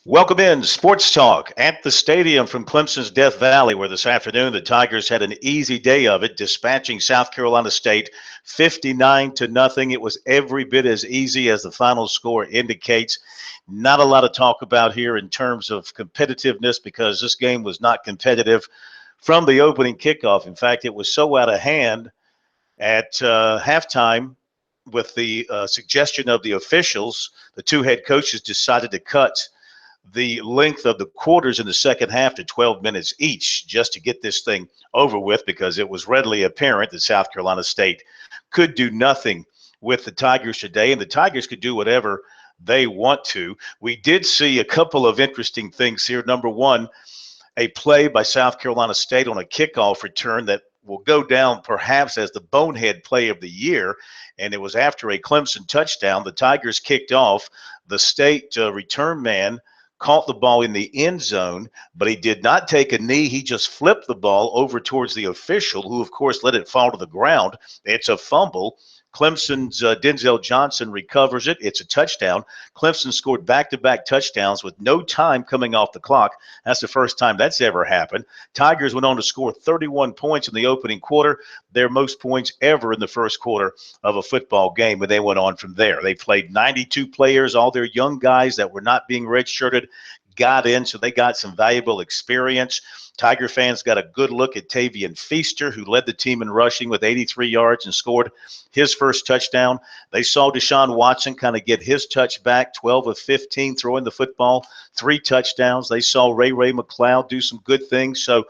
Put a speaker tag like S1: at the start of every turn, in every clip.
S1: Welcome in Sports Talk at the stadium from Clemson's Death Valley, where this afternoon the Tigers had an easy day of it, dispatching South Carolina State 59-0. It was every bit as easy as the final score indicates. Not a lot of talk about here in terms of competitiveness because this game was not competitive from the opening kickoff. In fact, it was so out of hand at halftime with the suggestion of the officials. The two head coaches decided to cut the length of the quarters in the second half to 12 minutes each just to get this thing over with, because it was readily apparent that South Carolina State could do nothing with the Tigers today, and the Tigers could do whatever they want to. We did see a couple of interesting things here. Number one, a play by South Carolina State on a kickoff return that will go down perhaps as the bonehead play of the year, and it was after a Clemson touchdown. The Tigers kicked off. The State return man caught the ball in the end zone, but he did not take a knee. He just flipped the ball over towards the official, who, of course, let it fall to the ground. It's a fumble. Clemson's Denzel Johnson recovers it. It's a touchdown. Clemson scored back-to-back touchdowns with no time coming off the clock. That's the first time that's ever happened. Tigers went on to score 31 points in the opening quarter, their most points ever in the first quarter of a football game, and they went on from there. They played 92 players. All their young guys that were not being redshirted got in, so they got some valuable experience. Tiger fans got a good look at Tavian Feaster, who led the team in rushing with 83 yards and scored his first touchdown. They saw Deshaun Watson kind of get his touch back, 12 of 15 throwing the football, 3 touchdowns. They saw Ray McCloud do some good things. So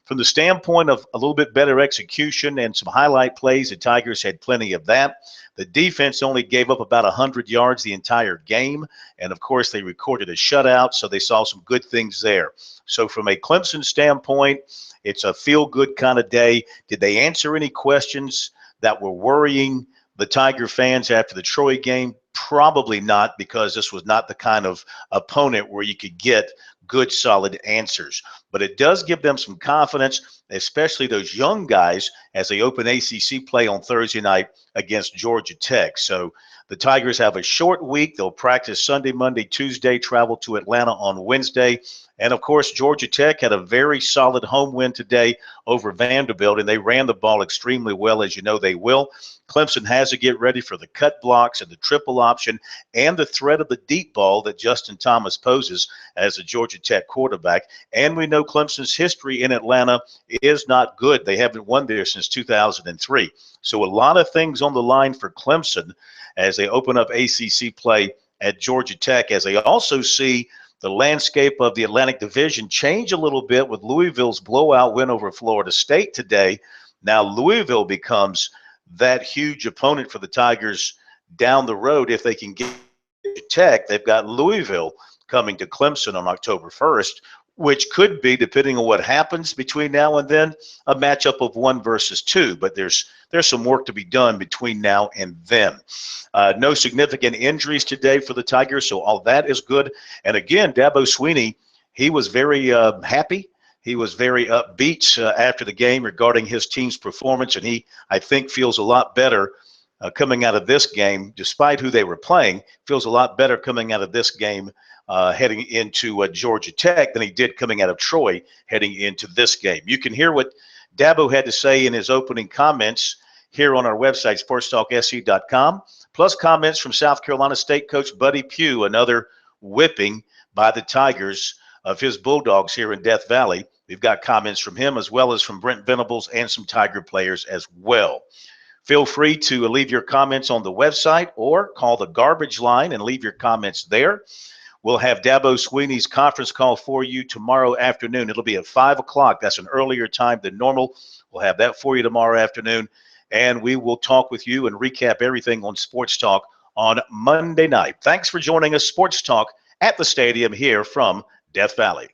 S1: from the standpoint of a little bit better execution and some highlight plays, the Tigers had plenty of that. The defense only gave up about 100 yards the entire game, and, of course, they recorded a shutout, so they saw some good things there. So from a Clemson standpoint, it's a feel-good kind of day. Did they answer any questions that were worrying the Tiger fans after the Troy game? Probably not, because this was not the kind of opponent where you could get good, solid answers. But it does give them some confidence, especially those young guys, as they open ACC play on Thursday night against Georgia Tech. So the Tigers have a short week. They'll practice Sunday, Monday, Tuesday, travel to Atlanta on Wednesday. And, of course, Georgia Tech had a very solid home win today over Vanderbilt, and they ran the ball extremely well, as you know they will. Clemson has to get ready for the cut blocks and the triple option and the threat of the deep ball that Justin Thomas poses as a Georgia Tech quarterback. And we know Clemson's history in Atlanta is not good. They haven't won there since 2003. So a lot of things on the line for Clemson as they open up ACC play at Georgia Tech, as they also see the landscape of the Atlantic Division change a little bit with Louisville's blowout win over Florida State today. Now Louisville becomes that huge opponent for the Tigers down the road. If they can get Tech, they've got Louisville coming to Clemson on October 1st, which could be, depending on what happens between now and then, a matchup of 1 versus 2. But there's some work to be done between now and then. No significant injuries today for the Tigers, so all that is good. And again, Dabo Swinney, he was very happy. He was very upbeat after the game regarding his team's performance, and he, I think, feels a lot better coming out of this game, despite who they were playing. Feels a lot better coming out of this game heading into Georgia Tech than he did coming out of Troy heading into this game. You can hear what Dabo had to say in his opening comments here on our website, sportstalksc.com, plus comments from South Carolina State coach Buddy Pugh, another whipping by the Tigers of his Bulldogs here in Death Valley. We've got comments from him as well as from Brent Venables and some Tiger players as well. Feel free to leave your comments on the website or call the garbage line and leave your comments there. We'll have Dabo Swinney's conference call for you tomorrow afternoon. It'll be at 5 o'clock. That's an earlier time than normal. We'll have that for you tomorrow afternoon, and we will talk with you and recap everything on Sports Talk on Monday night. Thanks for joining us, Sports Talk at the stadium here from Death Valley.